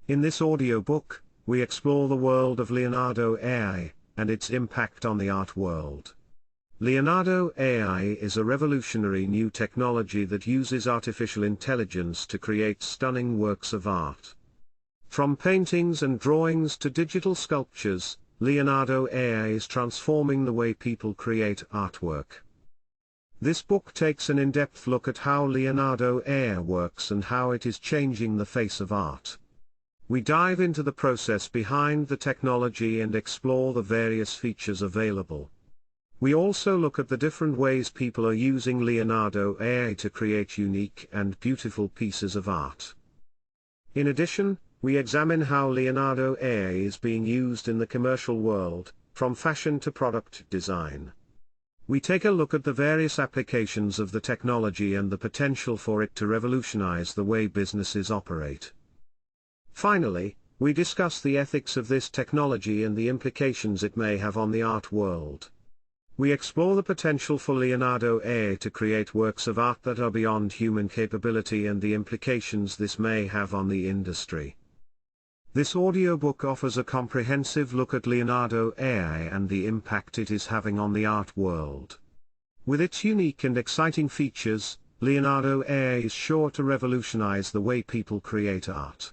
In this audiobook, we explore the world of Leonardo AI, and its impact on the art world. Leonardo AI is a revolutionary new technology that uses artificial intelligence to create stunning works of art. From paintings and drawings to digital sculptures, Leonardo AI is transforming the way people create artwork. This book takes an in-depth look at how Leonardo AI works and how it is changing the face of art. We dive into the process behind the technology and explore the various features available. We also look at the different ways people are using Leonardo AI to create unique and beautiful pieces of art. In addition, we examine how Leonardo AI is being used in the commercial world, from fashion to product design. We take a look at the various applications of the technology and the potential for it to revolutionize the way businesses operate. Finally, we discuss the ethics of this technology and the implications it may have on the art world. We explore the potential for Leonardo AI to create works of art that are beyond human capability and the implications this may have on the industry. This audiobook offers a comprehensive look at Leonardo AI and the impact it is having on the art world. With its unique and exciting features, Leonardo AI is sure to revolutionize the way people create art.